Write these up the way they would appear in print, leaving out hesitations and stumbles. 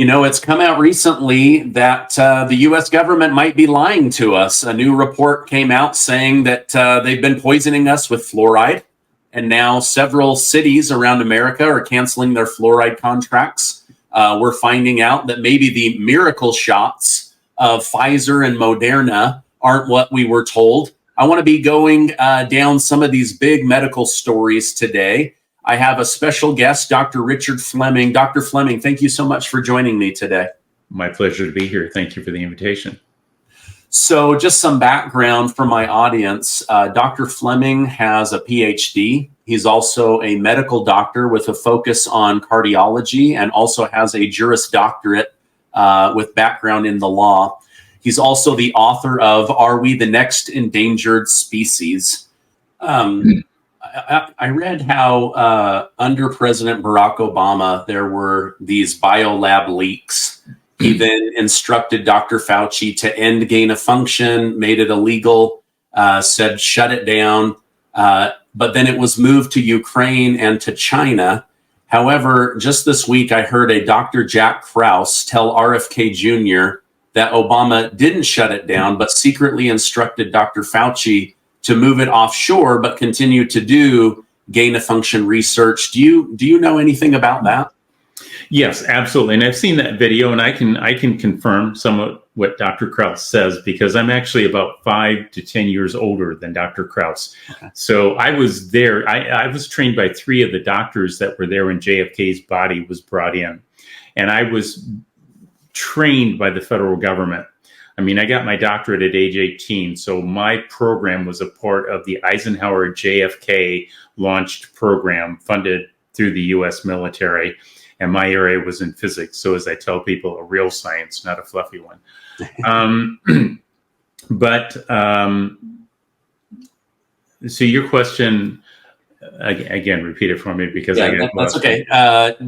It's come out recently that the U.S. government might be lying to us. A new report came out saying that they've been poisoning us with fluoride. And now several cities around America are canceling their fluoride contracts. We're finding out that maybe the miracle shots of Pfizer and Moderna aren't what we were told. I want to be going down some of these big medical stories today. I have a special guest, Dr. Richard Fleming. Dr. Fleming, thank you so much for joining me today. My pleasure to be here. Thank you for the invitation. So just some background for my audience. Dr. Fleming has a PhD. He's also a medical doctor with a focus on cardiology and also has a Juris Doctorate with background in the law. He's also the author of Are We the Next Endangered Species? I read how under President Barack Obama, there were these biolab leaks. He then instructed Dr. Fauci to end gain of function, made it illegal, said shut it down. But then it was moved to Ukraine and to China. However, just this week, I heard a Dr. Jack Krause tell RFK Jr. that Obama didn't shut it down, but secretly instructed Dr. Fauci to move it offshore, but continue to do gain of function research. Do you know anything about that? Yes, absolutely. And I've seen that video, and I can confirm some of what Dr. Krause says, because I'm actually about 5 to 10 years older than Dr. Krause. Okay. So I was there. I was trained by 3 of the doctors that were there when JFK's body was brought in. And I was trained by the federal government. I mean, I got my doctorate at age 18, so my program was a part of the Eisenhower JFK launched program funded through the U.S. military, and my area was in physics. So as I tell people, a real science, not a fluffy one. So your question, again, repeat it for me, because that's okay.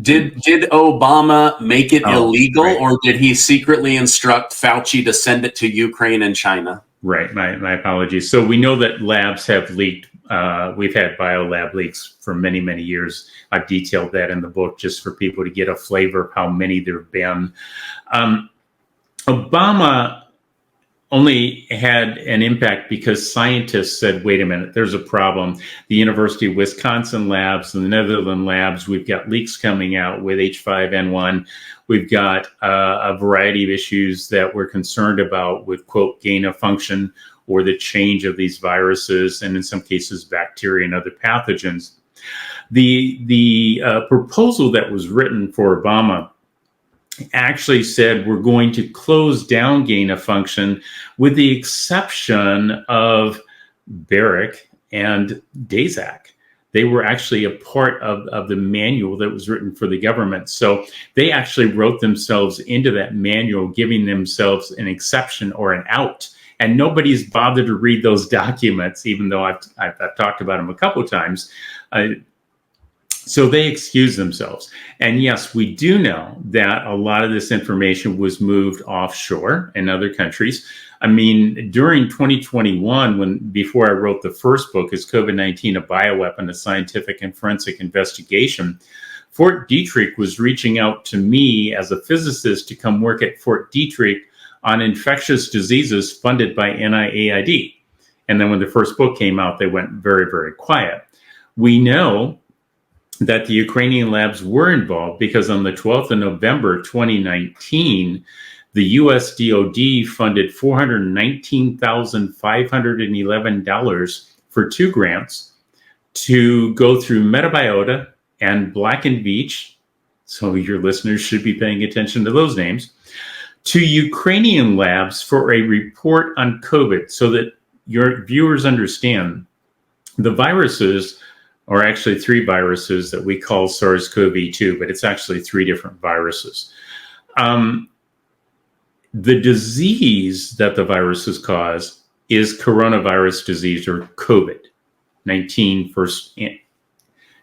Did Obama make it illegal, right, or did he secretly instruct Fauci to send it to Ukraine and China? Right. My apologies. So we know that labs have leaked. We've had biolab leaks for many, many years. I've detailed that in the book just for people to get a flavor of how many there have been. Obama only had an impact because scientists said, wait a minute, there's a problem. The University of Wisconsin labs and the Netherlands labs, we've got leaks coming out with H5N1. We've got a variety of issues that we're concerned about with, quote, gain of function or the change of these viruses, and in some cases, bacteria and other pathogens. The proposal that was written for Obama actually said we're going to close down gain of function with the exception of Barrick and Dazac. They were actually a part of the manual that was written for the government. So they actually wrote themselves into that manual, giving themselves an exception or an out. And nobody's bothered to read those documents, even though I've talked about them a couple of times. So they excuse themselves. And yes, we do know that a lot of this information was moved offshore in other countries. I mean, during 2021, before I wrote the first book, is COVID-19 a Bioweapon, a Scientific and Forensic Investigation, Fort Detrick was reaching out to me as a physicist to come work at Fort Detrick on infectious diseases funded by NIAID. And then when the first book came out, they went very, very quiet. We know that the Ukrainian labs were involved because on the 12th of November, 2019, the US DOD funded $419,511 for 2 grants to go through Metabiota and Black & Veatch, so your listeners should be paying attention to those names, to Ukrainian labs for a report on COVID, so that your viewers understand the viruses are actually 3 viruses that we call SARS-CoV-2, but it's actually 3 different viruses. The disease that the viruses cause is coronavirus disease, or COVID-19, first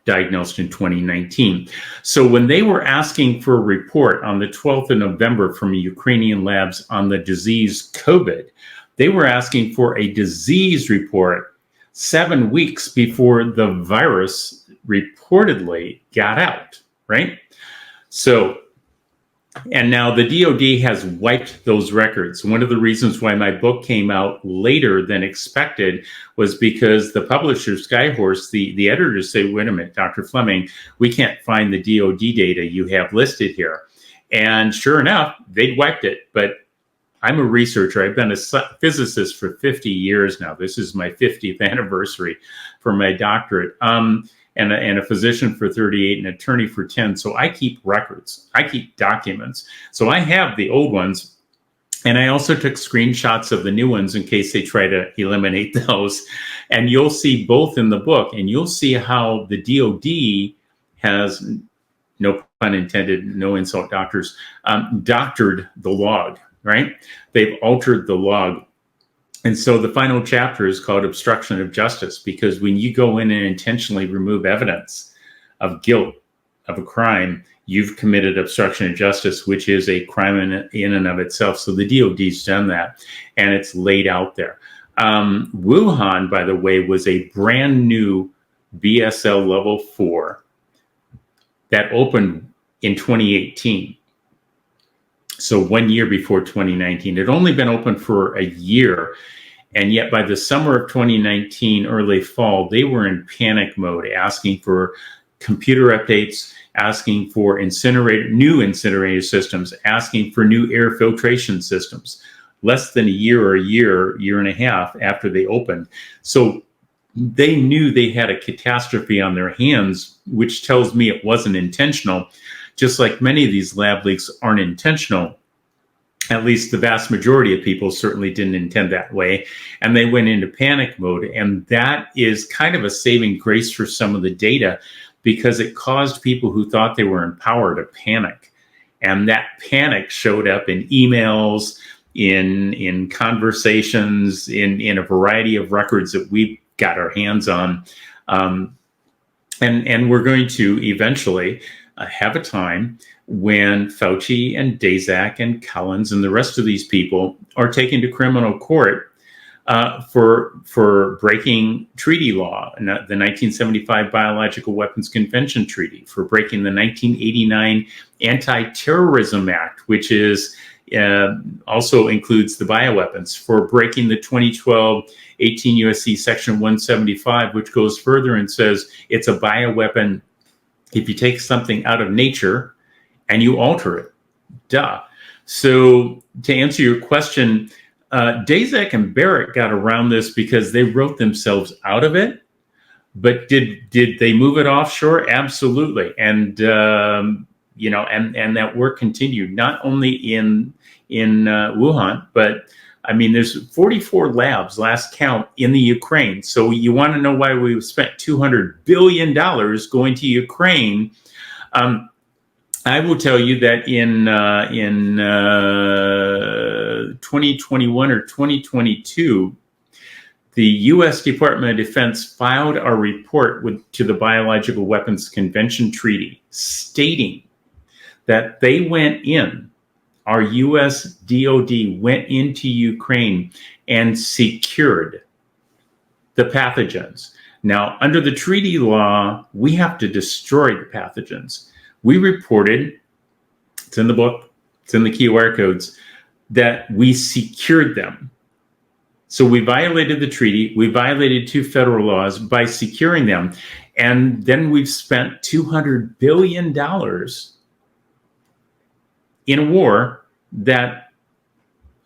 diagnosed in 2019. So when they were asking for a report on the 12th of November from Ukrainian labs on the disease COVID, they were asking for a disease report 7 weeks before the virus reportedly got out, right? So And now the DoD has wiped those records. One of the reasons why my book came out later than expected was because the publisher, Skyhorse, the editors say, wait a minute, Dr. Fleming, we can't find the DoD data you have listed here. And sure enough, they'd wiped it. But I'm a researcher. I've been a physicist for 50 years now. This is my 50th anniversary for my doctorate. And a physician for 38, an attorney for 10. So I keep records. I keep documents. So I have the old ones. And I also took screenshots of the new ones in case they try to eliminate those. And you'll see both in the book. And you'll see how the DoD has, no pun intended, no insult doctors, doctored the log, right? They've altered the log. And so the final chapter is called Obstruction of Justice, because when you go in and intentionally remove evidence of guilt of a crime, you've committed obstruction of justice, which is a crime in and of itself. So the DoD's done that, and it's laid out there. Wuhan, by the way, was a brand new BSL level 4 that opened in 2018. So 1 year before 2019. It had only been open for a year. And yet by the summer of 2019, early fall, they were in panic mode, asking for computer updates, asking for new incinerator systems, asking for new air filtration systems, less than a year and a half after they opened. So they knew they had a catastrophe on their hands, which tells me it wasn't intentional. Just like many of these lab leaks aren't intentional, at least the vast majority of people certainly didn't intend that way. And they went into panic mode. And that is kind of a saving grace for some of the data, because it caused people who thought they were in power to panic. And that panic showed up in emails, in conversations, in a variety of records that we've got our hands on. And we're going to eventually have a time when Fauci and Daszak and Collins and the rest of these people are taken to criminal court for breaking treaty law, the 1975 Biological Weapons Convention Treaty, for breaking the 1989 Anti-Terrorism Act, which is also includes the bioweapons, for breaking the 2012 18 U.S.C. Section 175, which goes further and says it's a bioweapon if you take something out of nature and you alter it. Duh. So to answer your question, Daszak and Barrett got around this because they wrote themselves out of it. But did they move it offshore? Absolutely. And and that work continued not only in Wuhan, but I mean, there's 44 labs, last count, in the Ukraine. So you want to know why we spent $200 billion going to Ukraine? I will tell you that in 2021 or 2022, the U.S. Department of Defense filed a report to the Biological Weapons Convention Treaty, stating that they went in, our U.S. DoD went into Ukraine and secured the pathogens. Now, under the treaty law, we have to destroy the pathogens. We reported, it's in the book, it's in the QR codes, that we secured them. So we violated the treaty, we violated 2 federal laws by securing them, and then we've spent $200 billion in a war that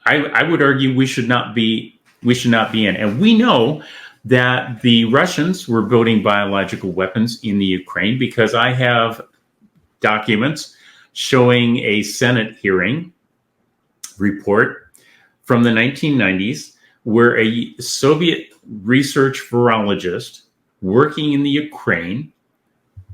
I would argue we should not be in. And we know that the Russians were building biological weapons in the Ukraine, because I have documents showing a Senate hearing report from the 1990s where a Soviet research virologist working in the Ukraine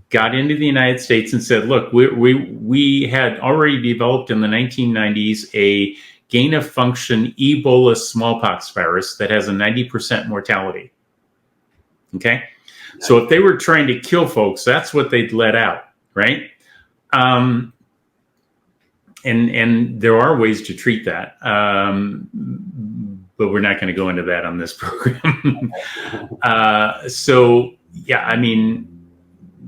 got into the United States and said, look, we had already developed in the 1990s a gain-of-function Ebola smallpox virus that has a 90% mortality. Okay? So if they were trying to kill folks, that's what they'd let out, right? And there are ways to treat that. But we're not going to go into that on this program. So, yeah, I mean,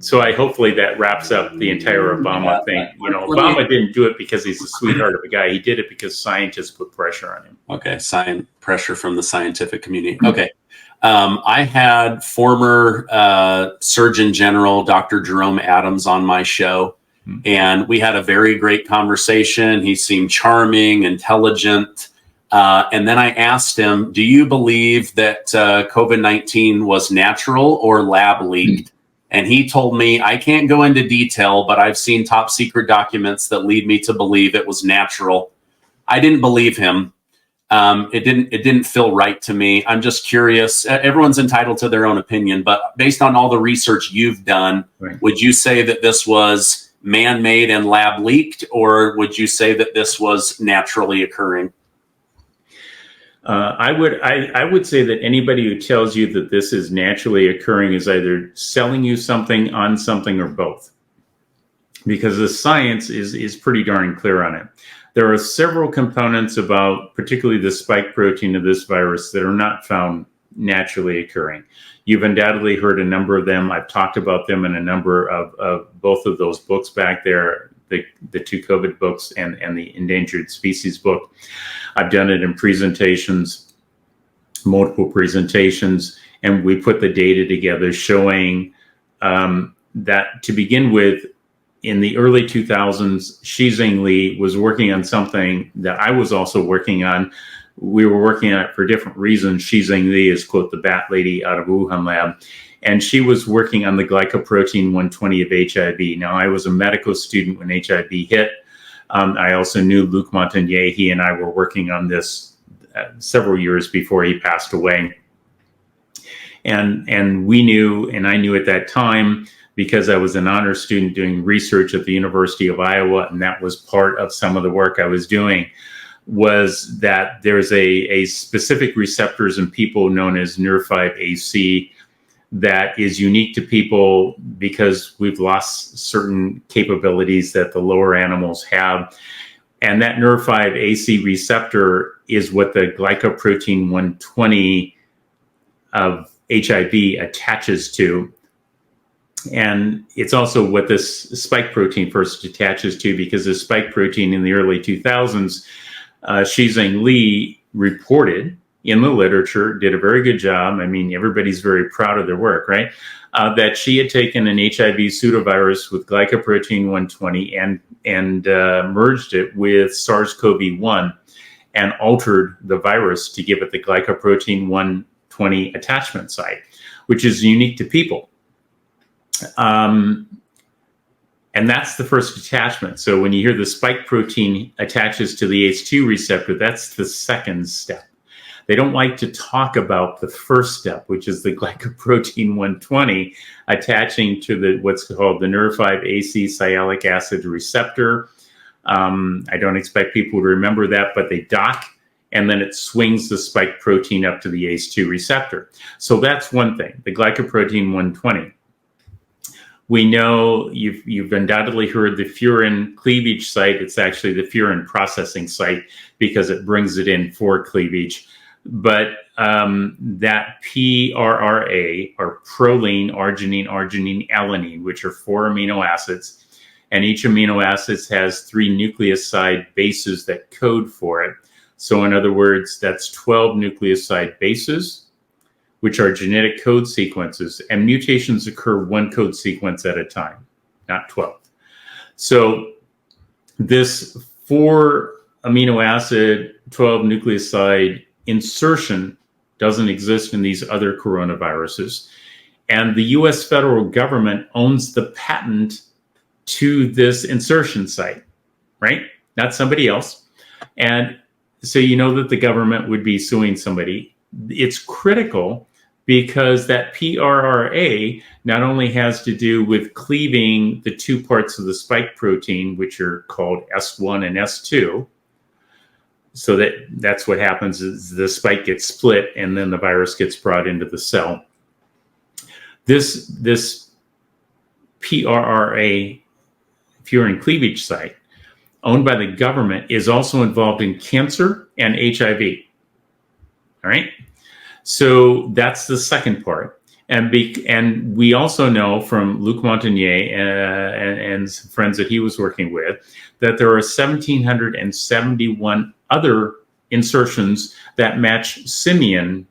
So hopefully that wraps up the entire Obama thing. You know, Obama didn't do it because he's a sweetheart of a guy. He did it because scientists put pressure on him. Okay, pressure from the scientific community. Okay. I had former Surgeon General Dr. Jerome Adams on my show, and we had a very great conversation. He seemed charming, intelligent. And then I asked him, do you believe that COVID-19 was natural or lab leaked? And he told me, I can't go into detail, but I've seen top secret documents that lead me to believe it was natural. I didn't believe him. It didn't feel right to me. I'm just curious. Everyone's entitled to their own opinion, but based on all the research you've done, right, would you say that this was man-made and lab leaked, or would you say that this was naturally occurring? I would say that anybody who tells you that this is naturally occurring is either selling you something, on something, or both, because the science is pretty darn clear on it. There are several components about particularly the spike protein of this virus that are not found naturally occurring. You've undoubtedly heard a number of them. I've talked about them in a number of both of those books back there, the two COVID books and the Endangered Species book. I've done it in presentations, multiple presentations, and we put the data together showing that to begin with, in the early 2000s, Shizheng Li was working on something that I was also working on. We were working on it for different reasons. Shizheng Li is, quote, the bat lady out of Wuhan lab. And she was working on the glycoprotein 120 of HIV. Now, I was a medical student when HIV hit. I also knew Luc Montagnier. He and I were working on this several years before he passed away. And we knew, and I knew at that time, because I was an honor student doing research at the University of Iowa, and that was part of some of the work I was doing, was that there's a specific receptors in people known as NER5AC that is unique to people because we've lost certain capabilities that the lower animals have. And that NER5AC receptor is what the glycoprotein 120 of HIV attaches to. And it's also what this spike protein first attaches to, because the spike protein in the early 2000s, Shizheng Li reported in the literature, did a very good job. I mean, everybody's very proud of their work, right? That she had taken an HIV pseudovirus with glycoprotein 120 and merged it with SARS-CoV-1 and altered the virus to give it the glycoprotein 120 attachment site, which is unique to people. And that's the first attachment. So when you hear the spike protein attaches to the ACE2 receptor, that's the second step. They don't like to talk about the first step, which is the glycoprotein 120 attaching to the what's called the NER5AC sialic acid receptor. I don't expect people to remember that, but they dock, and then it swings the spike protein up to the ACE2 receptor. So that's one thing, the glycoprotein 120. We know you've undoubtedly heard the furin cleavage site. It's actually the furin processing site because it brings it in for cleavage. But that PRRA, or proline, arginine, arginine, alanine, which are 4 amino acids, and each amino acid has 3 nucleoside bases that code for it. So in other words, that's 12 nucleoside bases, which are genetic code sequences, and mutations occur 1 code sequence at a time, not 12. So this 4 amino acid, 12 nucleoside insertion doesn't exist in these other coronaviruses. And the US federal government owns the patent to this insertion site, right? Not somebody else. And so you know that the government would be suing somebody. It's critical because that PRRA not only has to do with cleaving the 2 parts of the spike protein, which are called S1 and S2. So that's what happens is the spike gets split and then the virus gets brought into the cell. This PRRA, furin cleavage site, owned by the government, is also involved in cancer and HIV. All right? So that's the second part. And we also know from Luc Montagnier and some friends that he was working with that there are 1,771 other insertions that match simian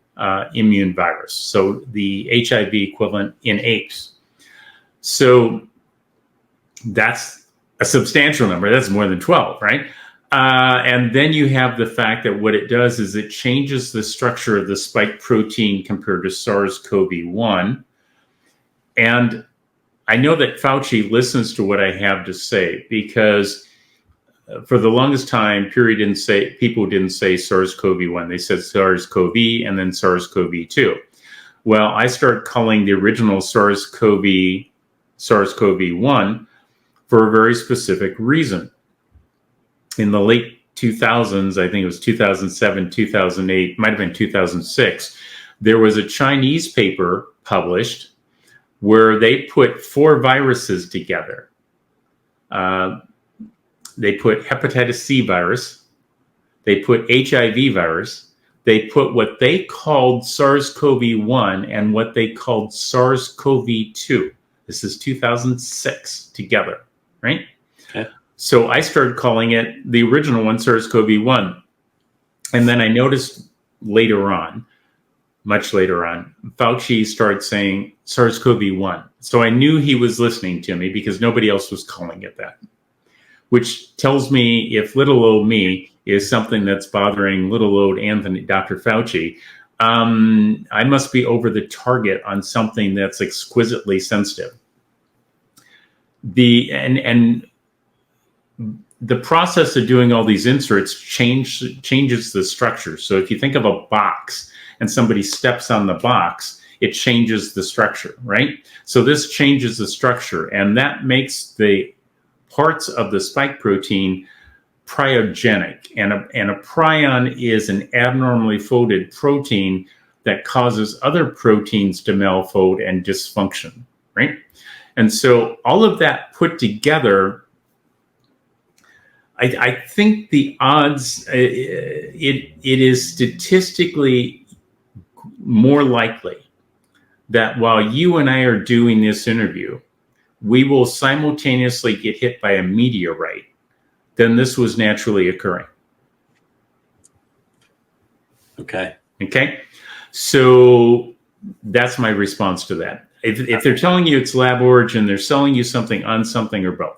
immune virus, so the HIV equivalent in apes. So that's a substantial number. That's more than 12, right? And then you have the fact that what it does is it changes the structure of the spike protein compared to SARS-CoV-1. And I know that Fauci listens to what I have to say, because for the longest time, people didn't say SARS-CoV-1. They said SARS-CoV and then SARS-CoV-2. Well, I started calling the original SARS-CoV-1 for a very specific reason. In the late 2000s, I think it was 2007, 2008, might have been 2006, there was a Chinese paper published where they put 4 viruses together. They put hepatitis C virus, they put HIV virus, they put what they called SARS-CoV-1 and what they called SARS-CoV-2. This is 2006 together, right? Okay. So I started calling it the original one, SARS-CoV-1. And then I noticed later on, much later on, Fauci started saying SARS-CoV-1. So I knew he was listening to me because nobody else was calling it that, which tells me if little old me is something that's bothering little old Dr. Fauci, I must be over the target on something that's exquisitely sensitive. The process of doing all these inserts changes the structure. So if you think of a box and somebody steps on the box, it changes the structure, right? So this changes the structure, and that makes the parts of the spike protein priogenic. And a prion is an abnormally folded protein that causes other proteins to malfold and dysfunction, right? And so all of that put together, I think the odds, it is statistically more likely that while you and I are doing this interview, we will simultaneously get hit by a meteorite than this was naturally occurring. Okay. So that's my response to that. If they're telling you it's lab origin, they're selling you something on something or both.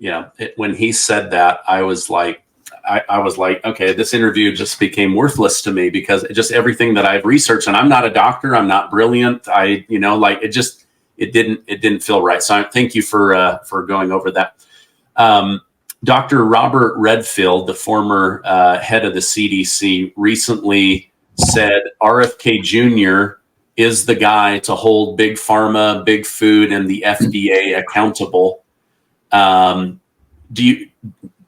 Yeah. When he said that, I was like, okay, this interview just became worthless to me, because just everything that I've researched, and I'm not a doctor, I'm not brilliant. It didn't feel right. So thank you for going over that. Dr. Robert Redfield, the former head of the CDC, recently said RFK Jr. is the guy to hold Big Pharma, Big Food, and the FDA accountable.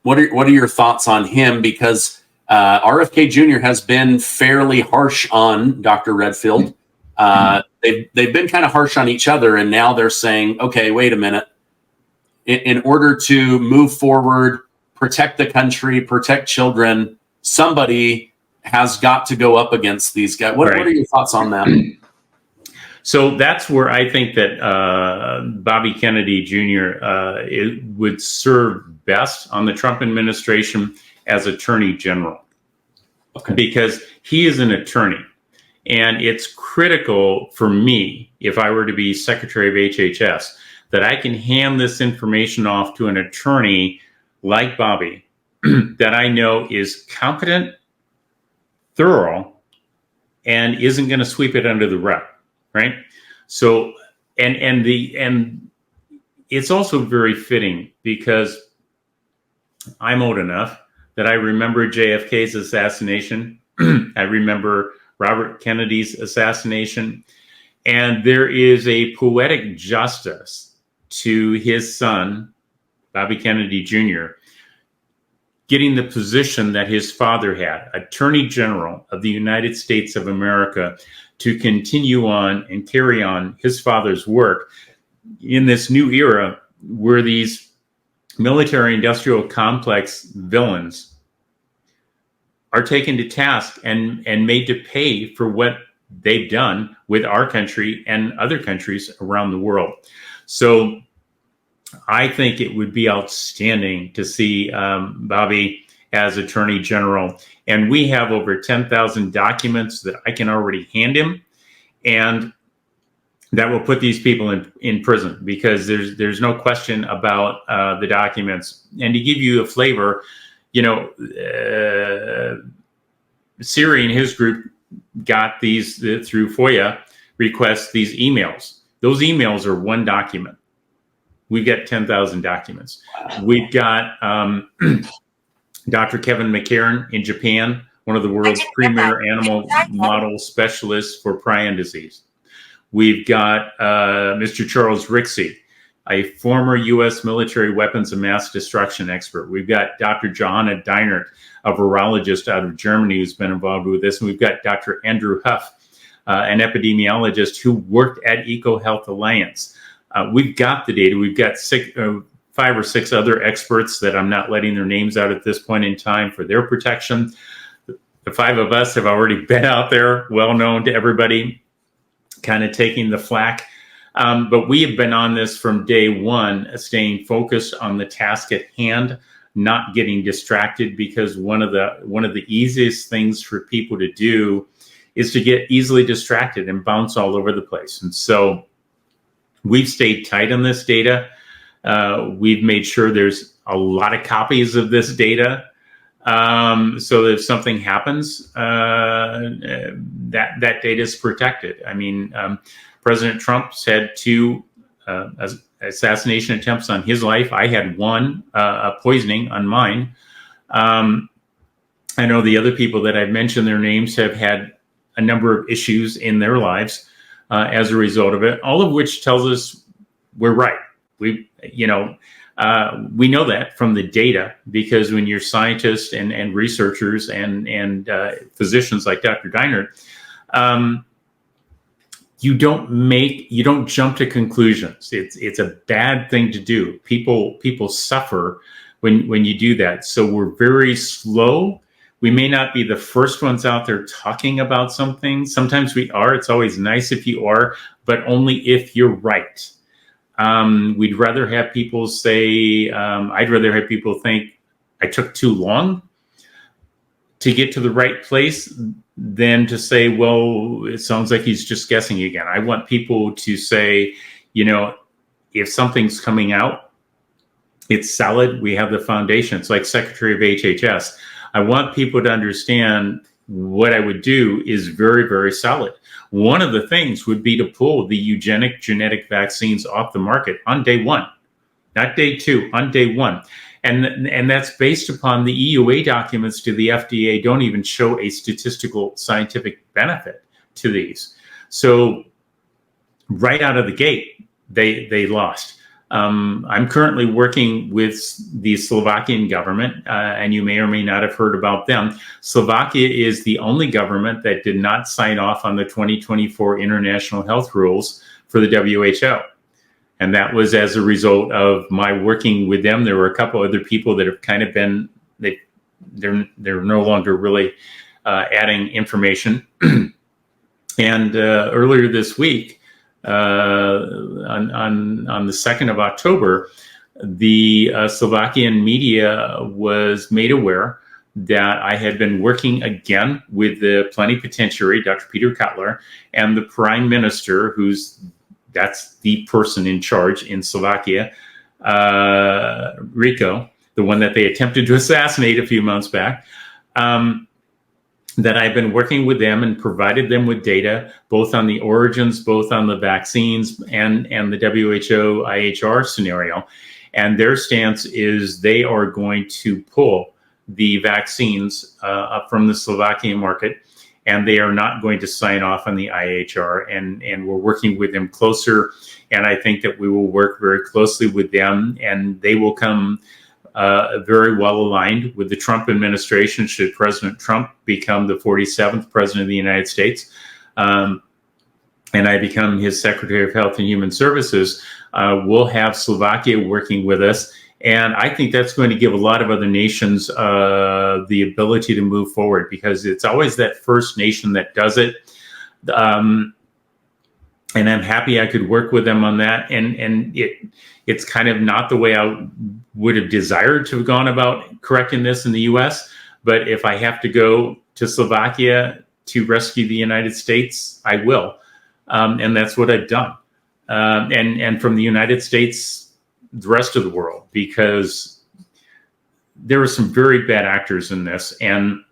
What are your thoughts on him? Because RFK Jr. has been fairly harsh on Dr. Redfield. They've been kind of harsh on each other, and now they're saying, okay, wait a minute. In order to move forward, protect the country, protect children, somebody has got to go up against these guys. What are your thoughts on that? So that's where I think that Bobby Kennedy Jr. Would serve best on the Trump administration as Attorney General. Okay. Because he is an attorney. And it's critical for me, if I were to be Secretary of HHS, that I can hand this information off to an attorney like Bobby that I know is competent, thorough, and isn't going to sweep it under the rug, right? So, and it's also very fitting, because I'm old enough that I remember JFK's assassination. I remember Robert Kennedy's assassination. And there is a poetic justice to his son, Bobby Kennedy Jr., getting the position that his father had, Attorney General of the United States of America, to continue on and carry on his father's work in this new era where these military-industrial complex villains are taken to task and made to pay for what they've done with our country and other countries around the world. So I think it would be outstanding to see Bobby as Attorney General. And we have over 10,000 documents that I can already hand him, and that will put these people in prison, because there's no question about the documents. And to give you a flavor, Siri and his group got these through FOIA requests, these emails. Those emails are one document. We've got 10,000 documents. Wow. We've got Dr. Kevin McCarran in Japan, one of the world's premier animal model specialists for prion disease. We've got Mr. Charles Rixey, a former U.S. military weapons and mass destruction expert. We've got Dr. Johanna Deinert, a virologist out of Germany who's been involved with this. And we've got Dr. Andrew Huff, an epidemiologist who worked at EcoHealth Alliance. We've got the data. We've got 5 or 6 other experts that I'm not letting their names out at this point in time for their protection. The 5 of us have already been out there, well known to everybody, kind of taking the flack. But we have been on this from day one, staying focused on the task at hand, not getting distracted, because one of the easiest things for people to do is to get easily distracted and bounce all over the place. And so we've stayed tight on this data. We've made sure there's a lot of copies of this data, so that if something happens, that data is protected. I mean, President Trump's had 2 assassination attempts on his life. I had 1 poisoning on mine. I know the other people that I've mentioned their names have had a number of issues in their lives as a result of it, all of which tells us we're right. We know that from the data, because when you're scientists and researchers and physicians like Dr. Deinert, you don't jump to conclusions. It's a bad thing to do. People suffer when you do that. So we're very slow. We may not be the first ones out there talking about something. Sometimes we are. It's always nice if you are, but only if you're right. We'd rather have people say, I'd rather have people think I took too long to get to the right place than to say, well, it sounds like he's just guessing again. I want people to say, if something's coming out, it's solid. We have the foundation. It's like Secretary of HHS. I want people to understand what I would do is very, very solid. One of the things would be to pull the eugenic genetic vaccines off the market on day 1, not day 2, on day 1. And that's based upon the EUA documents to the FDA don't even show a statistical scientific benefit to these. So right out of the gate, they lost. I'm currently working with the Slovakian government, and you may or may not have heard about them. Slovakia is the only government that did not sign off on the 2024 international health rules for the WHO. And that was as a result of my working with them. There were a couple other people that have kind of been, they're no longer really adding information. And earlier this week, on the 2nd of October, the Slovakian media was made aware that I had been working again with the plenipotentiary, Dr. Peter Kotler, and the prime minister, that's the person in charge in Slovakia, Rico, the one that they attempted to assassinate a few months back, that I've been working with them and provided them with data, both on the origins, both on the vaccines and the WHO IHR scenario. And their stance is they are going to pull the vaccines up from the Slovakian market, and they are not going to sign off on the IHR. And we're working with them closer. And I think that we will work very closely with them, and they will come very well aligned with the Trump administration should President Trump become the 47th president of the United States. And I become his Secretary of Health and Human Services. We'll have Slovakia working with us. And I think that's going to give a lot of other nations the ability to move forward, because it's always that first nation that does it. And I'm happy I could work with them on that. And it's kind of not the way I would have desired to have gone about correcting this in the U.S. But if I have to go to Slovakia to rescue the United States, I will. And that's what I've done. And from the United States, the rest of the world, because there were some very bad actors in this. And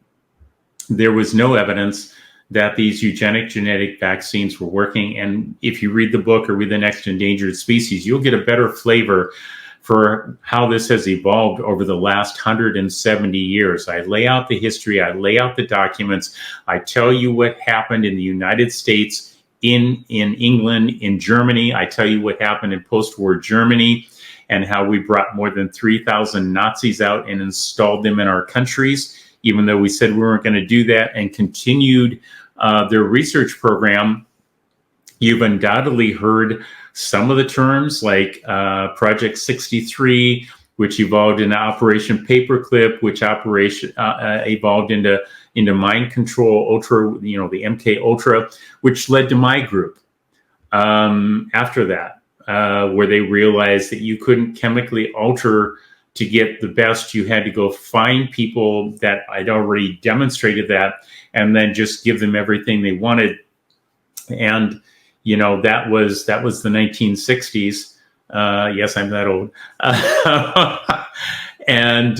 there was no evidence that these eugenic genetic vaccines were working. And if you read the book or read the Next Endangered Species, you'll get a better flavor for how this has evolved over the last 170 years. I lay out the history, I lay out the documents, I tell you what happened in the United States, in England, in Germany. I tell you what happened in post-war Germany and how we brought more than 3,000 Nazis out and installed them in our countries, even though we said we weren't going to do that, and continued their research program. You've undoubtedly heard some of the terms like Project 63, which evolved into Operation Paperclip, which evolved into Mind Control Ultra, the MK Ultra, which led to my group after that, where they realized that you couldn't chemically alter to get the best. You had to go find people that I'd already demonstrated that and then just give them everything they wanted. And, that was the 1960s. Yes, I'm that old. And,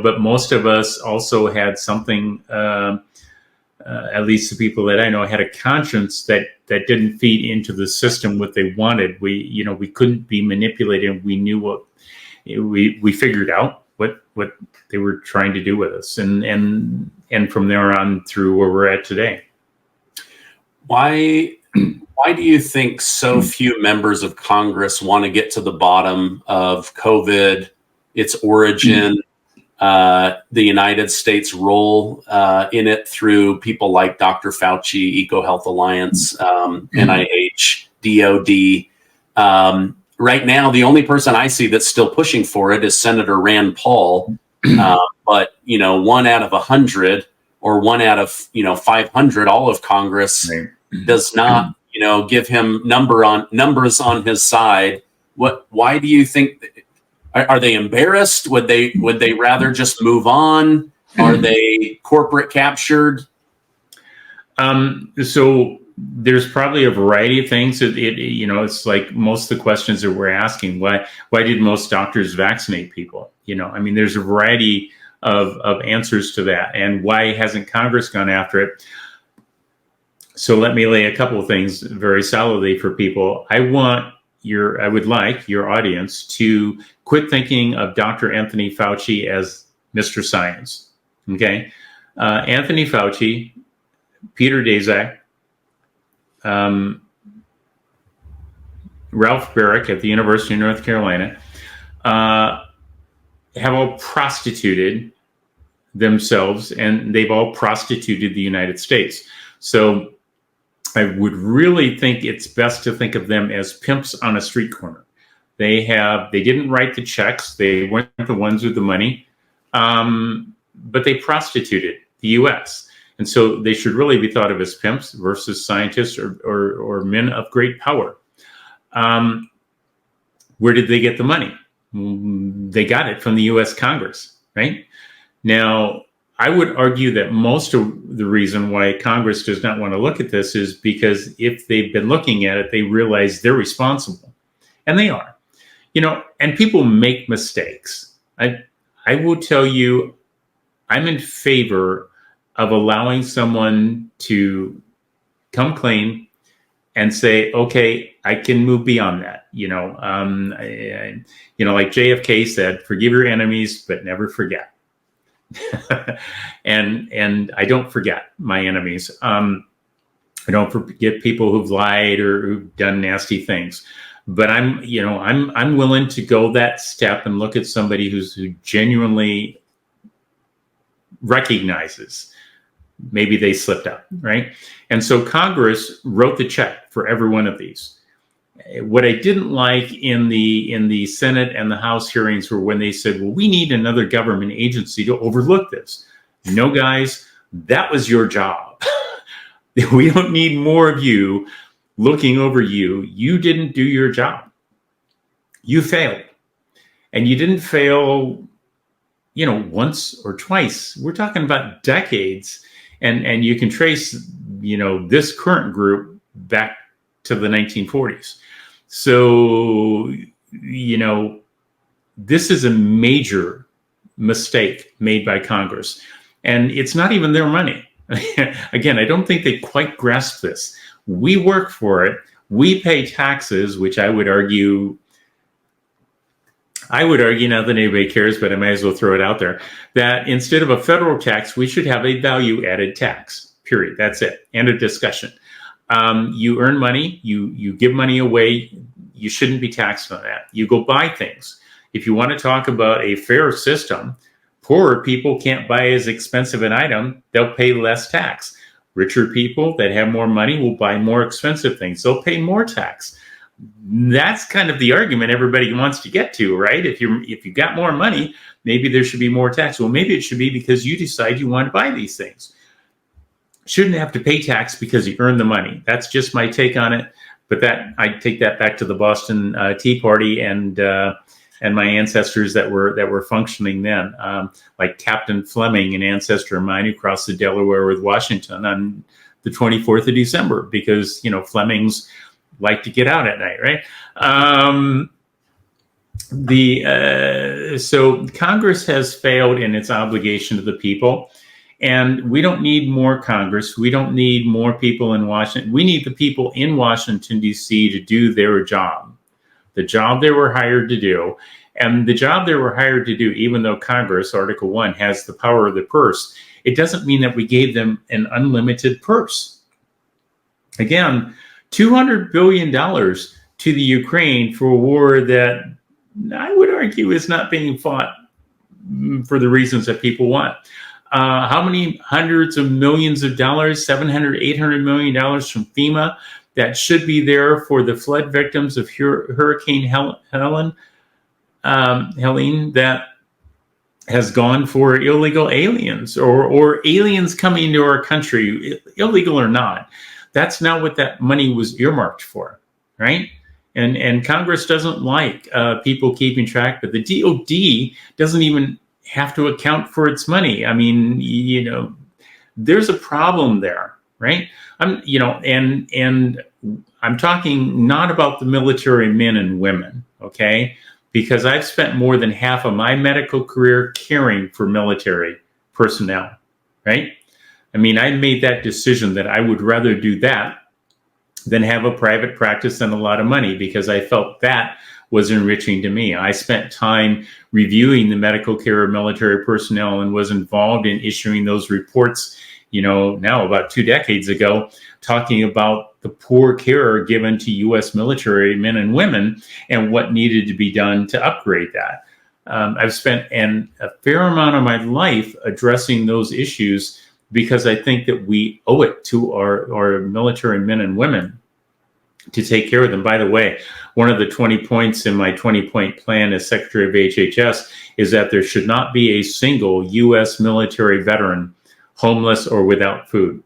but most of us also had something, at least the people that I know, had a conscience that didn't feed into the system what they wanted. We couldn't be manipulated. We knew what we figured out what they were trying to do with us, and from there on through where we're at today. Why do you think so few members of Congress want to get to the bottom of COVID, its origin, the United States role in it through people like Dr. Fauci, EcoHealth Alliance, NIH, DOD? Right now, the only person I see that's still pushing for it is Senator Rand Paul. But, 1 out of 100 or 1 out of, 500, all of Congress does not, give him numbers on his side. Why do you think? Are they embarrassed? Would they rather just move on? Are they corporate captured? So there's probably a variety of things. It's like most of the questions that we're asking. Why did most doctors vaccinate people? There's a variety of answers to that. And why hasn't Congress gone after it? So let me lay a couple of things very solidly for people. I would like your audience to quit thinking of Dr. Anthony Fauci as Mr. Science. Okay? Anthony Fauci, Peter Daszak, Ralph Barrick at the University of North Carolina have all prostituted themselves, and they've all prostituted the United States. So I would really think it's best to think of them as pimps on a street corner. They didn't write the checks. They weren't the ones with the money, but they prostituted the U.S. And so they should really be thought of as pimps versus scientists or men of great power. Where did they get the money? They got it from the U.S. Congress, right? Now, I would argue that most of the reason why Congress does not want to look at this is because if they've been looking at it, they realize they're responsible. And they are. And people make mistakes. I will tell you, I'm in favor of allowing someone to come clean and say, okay, I can move beyond that. Like JFK said, forgive your enemies, but never forget. and I don't forget my enemies. I don't forget people who've lied or who've done nasty things. But I'm willing to go that step and look at somebody who genuinely recognizes maybe they slipped up, right? And so Congress wrote the check for every one of these. What I didn't like in the Senate and the House hearings were when they said, well, we need another government agency to overlook this. No, guys, that was your job. We don't need more of you looking over you. You didn't do your job. You failed. And you didn't fail, once or twice. We're talking about decades. And you can trace, this current group back to the 1940s. So, this is a major mistake made by Congress. And it's not even their money. Again, I don't think they quite grasp this. We work for it. We pay taxes, which I would argue, not that anybody cares, but I might as well throw it out there, that instead of a federal tax, we should have a value-added tax, period. That's it. End of discussion. You earn money, you give money away, you shouldn't be taxed on that. You go buy things. If you want to talk about a fair system, poorer people can't buy as expensive an item, they'll pay less tax. Richer people that have more money will buy more expensive things, they'll pay more tax. That's kind of the argument everybody wants to get to, right? If you got more money, maybe there should be more tax. Well, maybe it should be because you decide you want to buy these things. Shouldn't have to pay tax because you earn the money. That's just my take on it. But I take that back to the Boston Tea Party and my ancestors that were functioning then, like Captain Fleming, an ancestor of mine who crossed the Delaware with Washington on the 24th of December, because Flemings like to get out at night, right? So Congress has failed in its obligation to the people, and we don't need more Congress. We don't need more people in Washington. We need the people in Washington, D.C. to do their job, the job they were hired to do. And the job they were hired to do, even though Congress, Article 1, has the power of the purse, it doesn't mean that we gave them an unlimited purse. Again, $200 billion to the Ukraine for a war that I would argue is not being fought for the reasons that people want. How many hundreds of millions of dollars, $700, $800 million from FEMA that should be there for the flood victims of Hurricane Helene that has gone for illegal aliens or aliens coming into our country, illegal or not. That's not what that money was earmarked for, right? And Congress doesn't like people keeping track, but the DOD doesn't even have to account for its money. I mean, there's a problem there, right? And I'm talking not about the military men and women, okay? Because I've spent more than half of my medical career caring for military personnel, right? I mean, I made that decision that I would rather do that than have a private practice and a lot of money, because I felt that was enriching to me. I spent time reviewing the medical care of military personnel and was involved in issuing those reports, now about 2 decades ago, talking about the poor care given to U.S. military men and women and what needed to be done to upgrade that. I've spent a fair amount of my life addressing those issues because I think that we owe it to our military men and women to take care of them. By the way, one of the 20 points in my 20-point plan as Secretary of HHS is that there should not be a single U.S. military veteran homeless or without food.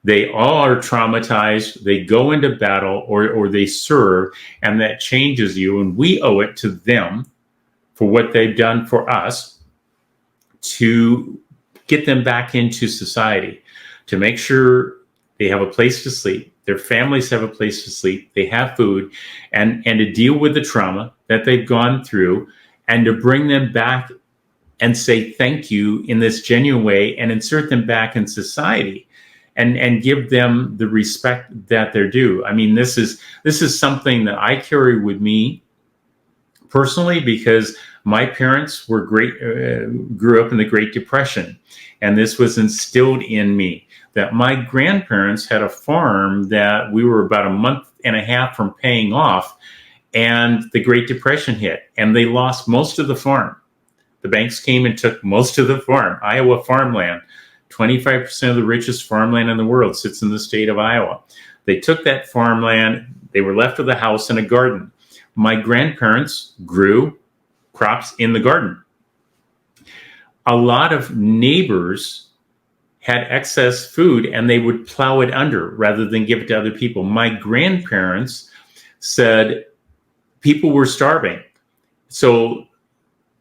They all are traumatized, they go into battle or they serve, and that changes you, and we owe it to them for what they've done for us to get them back into society, to make sure they have a place to sleep, their families have a place to sleep, they have food, and to deal with the trauma that they've gone through, and to bring them back and say thank you in this genuine way and insert them back in society and give them the respect that they're due. I mean, this is something that I carry with me personally, because my parents were grew up in the Great Depression, and this was instilled in me that my grandparents had a farm that we were about a month and a half from paying off, and the Great Depression hit, and they lost most of the farm. The banks came and took most of the farm. Iowa farmland, 25% of the richest farmland in the world sits in the state of Iowa. They took that farmland, they were left with a house and a garden. My grandparents grew crops in the garden. A lot of neighbors had excess food and they would plow it under rather than give it to other people. My grandparents said people were starving. So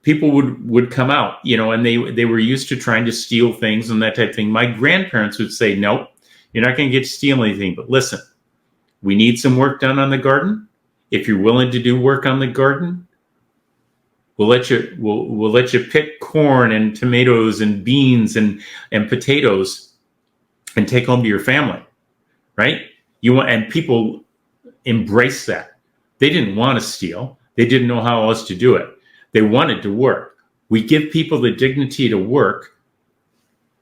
people would come out, and they were used to trying to steal things and that type of thing. My grandparents would say, nope, you're not going to get to steal anything. But listen, we need some work done on the garden. If you're willing to do work on the garden, we'll let you pick corn and tomatoes and beans and potatoes and take home to your family, right? And people embrace that. They didn't want to steal. They didn't know how else to do it. They wanted to work. We give people the dignity to work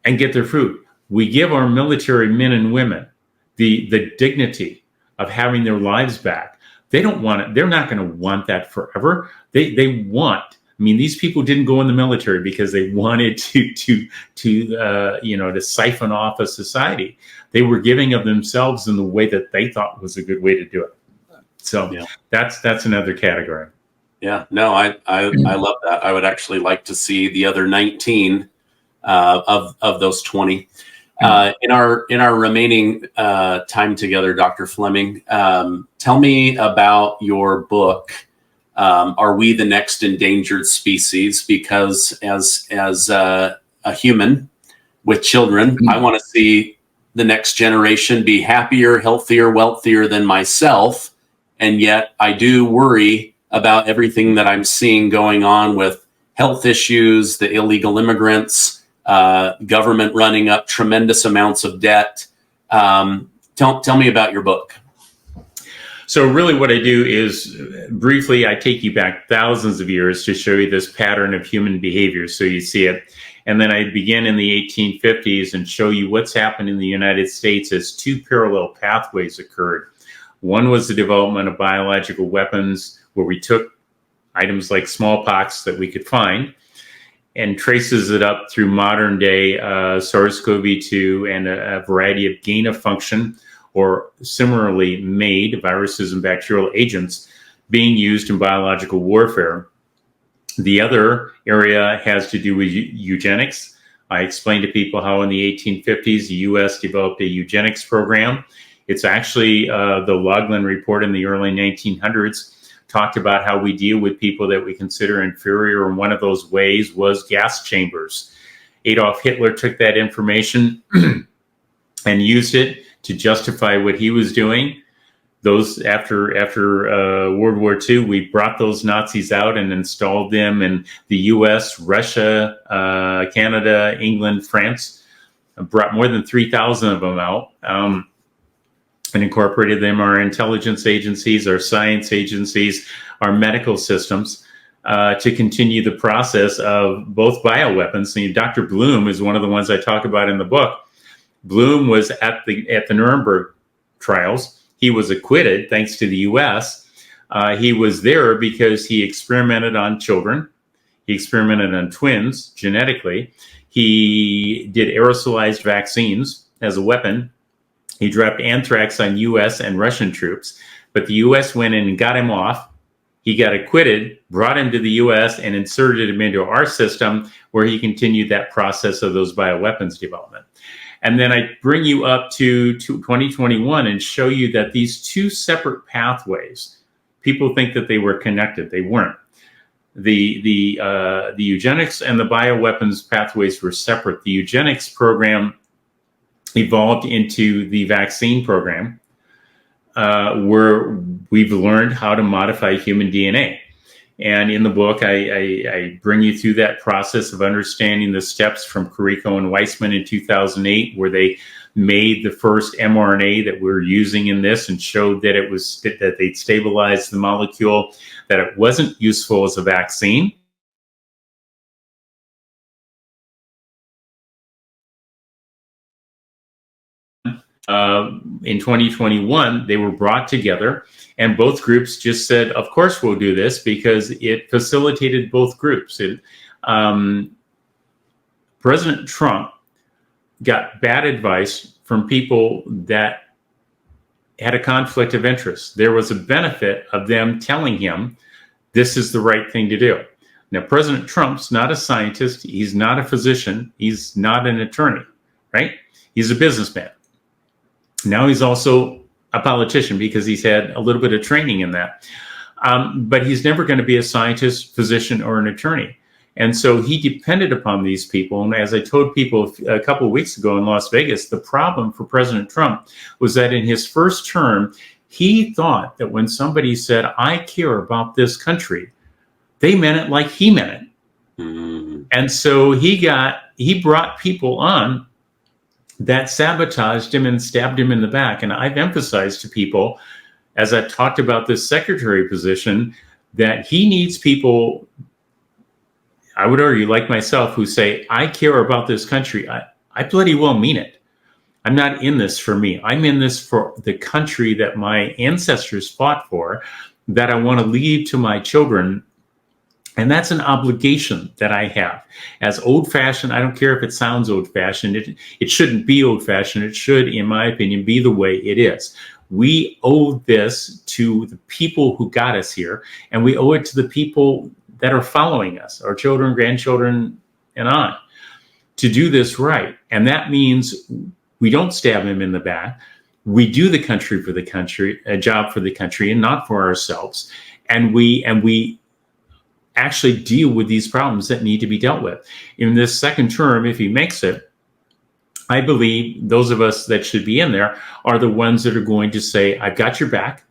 and get their food. We give our military men and women the dignity of having their lives back. They don't want it. They're not going to want that forever. They want. I mean, these people didn't go in the military because they wanted to siphon off a society. They were giving of themselves in the way that they thought was a good way to do it. So that's another category. Yeah, no, I love that. I would actually like to see the other 19 of those 20. In our remaining time together, Dr. Fleming, tell me about your book. Are we the next endangered species? Because as a human with children, I want to see the next generation be happier, healthier, wealthier than myself. And yet I do worry about everything that I'm seeing going on with health issues, the illegal immigrants, government running up tremendous amounts of debt. Tell me about your book. So really what I do is briefly, I take you back thousands of years to show you this pattern of human behavior so you see it. And then I begin in the 1850s and show you what's happened in the United States as two parallel pathways occurred. One was the development of biological weapons, where we took items like smallpox that we could find and traces it up through modern day SARS-CoV-2 and a variety of gain of function or similarly made viruses and bacterial agents being used in biological warfare. The other area has to do with eugenics. I explained to people how in the 1850s, the U.S. developed a eugenics program. It's actually the Loglan report in the early 1900s talked about how we deal with people that we consider inferior, and one of those ways was gas chambers. Adolf Hitler took that information and used it to justify what he was doing. Those after World War II, we brought those Nazis out and installed them in the U.S., Russia, Canada, England, France. Brought more than 3,000 of them out and incorporated them, our intelligence agencies, our science agencies, our medical systems, to continue the process of both bioweapons. And Dr. Bloom is one of the ones I talk about in the book. Bloom was at the Nuremberg trials. He was acquitted thanks to the U.S. He was there because he experimented on children. He experimented on twins genetically. He did aerosolized vaccines as a weapon. He dropped anthrax on U.S. and Russian troops, but the U.S. went in and got him off. He got acquitted, brought him to the U.S. and inserted him into our system, where he continued that process of those bioweapons development. And then I bring you up to 2021 and show you that these two separate pathways, people think that they were connected. They weren't. The eugenics and the bioweapons pathways were separate. The eugenics program evolved into the vaccine program, where we've learned how to modify human DNA. And in the book, I bring you through that process of understanding the steps from Carrico and Weissman in 2008, where they made the first mRNA that we're using in this and showed that that they'd stabilized the molecule, that it wasn't useful as a vaccine. In 2021, they were brought together, and both groups just said, of course we'll do this, because it facilitated both groups. President Trump got bad advice from people that had a conflict of interest. There was a benefit of them telling him this is the right thing to do. Now, President Trump's not a scientist. He's not a physician. He's not an attorney. right? He's a businessman. Now he's also a politician because he's had a little bit of training in that. But he's never going to be a scientist, physician, or an attorney. And so he depended upon these people. And as I told people a couple of weeks ago in Las Vegas, the problem for President Trump was that in his first term, he thought that when somebody said, I care about this country, they meant it like he meant it. Mm-hmm. And so he brought people on that sabotaged him and stabbed him in the back. And I've emphasized to people, as I've talked about this secretary position, that he needs people, I would argue, like myself, who say, I care about this country. I bloody well mean it. I'm not in this for me. I'm in this for the country that my ancestors fought for, that I want to leave to my children. And that's an obligation that I have. As old-fashioned, I don't care if it sounds old-fashioned. It shouldn't be old-fashioned. It should, in my opinion, be the way it is. We owe this to the people who got us here, and we owe it to the people that are following us, our children, grandchildren, and on, to do this right. And that means we don't stab him in the back. We do the country for the country, a job for the country, and not for ourselves. And we actually deal with these problems that need to be dealt with. In this second term, if he makes it, I believe those of us that should be in there are the ones that are going to say, I've got your back.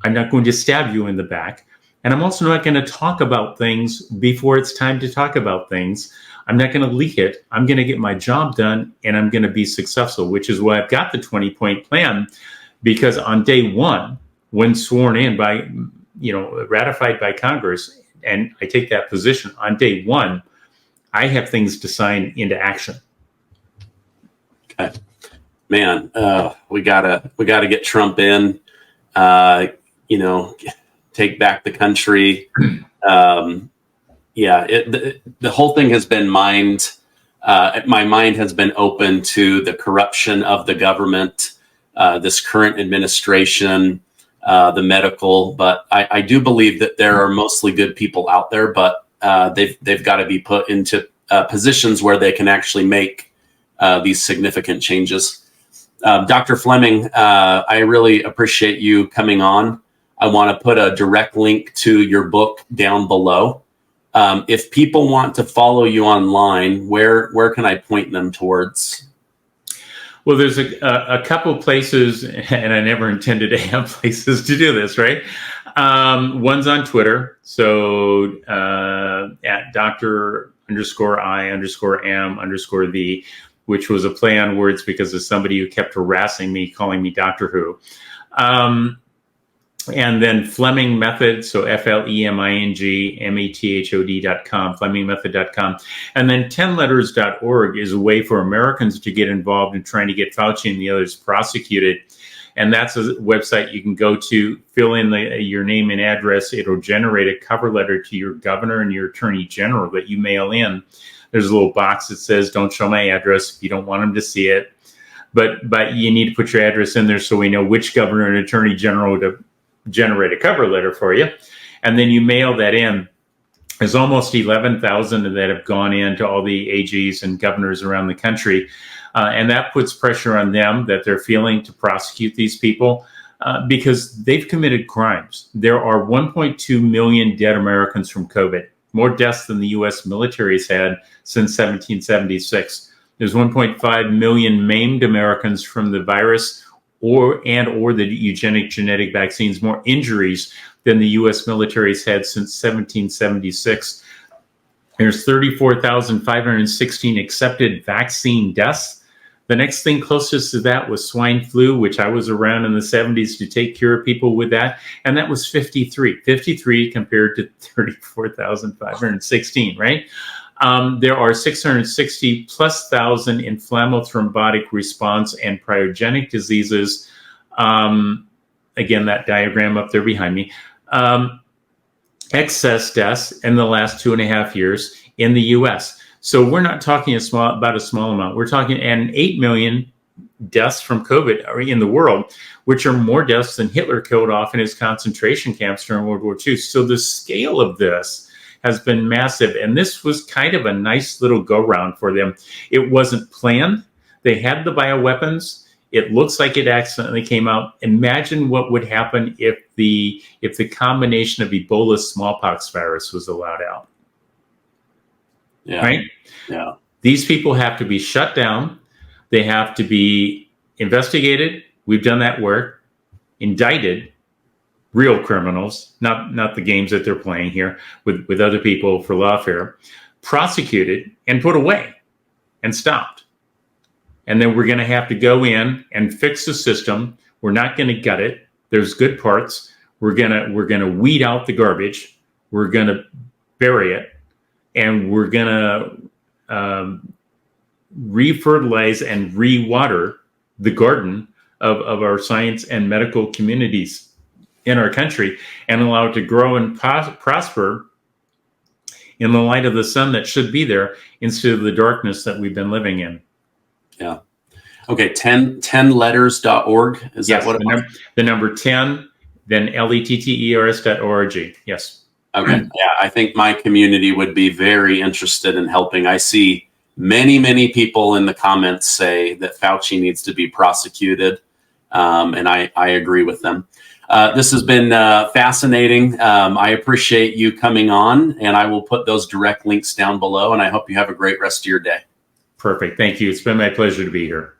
I'm not going to stab you in the back. And I'm also not going to talk about things before it's time to talk about things. I'm not going to leak it. I'm going to get my job done, and I'm going to be successful, which is why I've got the 20-point plan, because on day one, when sworn in by, ratified by Congress, and I take that position on day one, I have things to sign into action. Okay, man, we gotta get Trump in. Take back the country. The whole thing has been mined. My mind has been open to the corruption of the government, this current administration, the medical. But I do believe that there are mostly good people out there, but they've got to be put into positions where they can actually make these significant changes. Dr. Fleming, I really appreciate you coming on. I want to put a direct link to your book down below. If people want to follow you online, where can I point them towards? Well, there's a couple places, and I never intended to have places to do this, right? One's on Twitter. So at Dr_I_am_the, which was a play on words because of somebody who kept harassing me, calling me Doctor Who. And then Fleming Method, so FLEMINGMETHOD.com, FlemingMethod.com. And then 10letters.org is a way for Americans to get involved in trying to get Fauci and the others prosecuted. And that's a website you can go to, fill in your name and address. It'll generate a cover letter to your governor and your attorney general that you mail in. There's a little box that says, don't show my address if you don't want them to see it. But you need to put your address in there so we know which governor and attorney general to generate a cover letter for you. And then you mail that in. There's almost 11,000 that have gone in to all the AGs and governors around the country. And that puts pressure on them that they're feeling to prosecute these people because they've committed crimes. There are 1.2 million dead Americans from COVID, more deaths than the U.S. military's had since 1776. There's 1.5 million maimed Americans from the virus or the eugenic genetic vaccines, more injuries than the U.S. military's had since 1776. There's 34,516 accepted vaccine deaths. The next thing closest to that was swine flu, which I was around in the 70s to take care of people with that. And that was 53 compared to 34,516, right? There are 660 plus thousand inflammothrombotic response and pyogenic diseases. Again, that diagram up there behind me. Excess deaths in the last 2.5 years in the U.S. So we're not talking about a small amount. We're talking 8 million deaths from COVID in the world, which are more deaths than Hitler killed off in his concentration camps during World War II. So the scale of this has been massive. And this was kind of a nice little go-round for them. It wasn't planned. They had the bioweapons. It looks like it accidentally came out. Imagine what would happen if the combination of Ebola smallpox virus was allowed out. Yeah. Right? Yeah. These people have to be shut down. They have to be investigated. We've done that work. Indicted, real criminals, not the games that they're playing here with other people for lawfare. Prosecuted and put away and stopped. And then we're going to have to go in and fix the system. We're not going to gut it. There's good parts. We're gonna weed out the garbage. We're going to bury it, and we're going to refertilize and re-water the garden of our science and medical communities in our country, and allow it to grow and prosper in the light of the sun that should be there, instead of the darkness that we've been living in. Yeah. Okay. 10letters.org. Is Yes, that what it was? The number 10, then letters.org. Yes. Okay. Yeah. I think my community would be very interested in helping. I see many people in the comments say that Fauci needs to be prosecuted. And I agree with them. This has been fascinating. I appreciate you coming on, and I will put those direct links down below, and I hope you have a great rest of your day. Perfect. Thank you. It's been my pleasure to be here.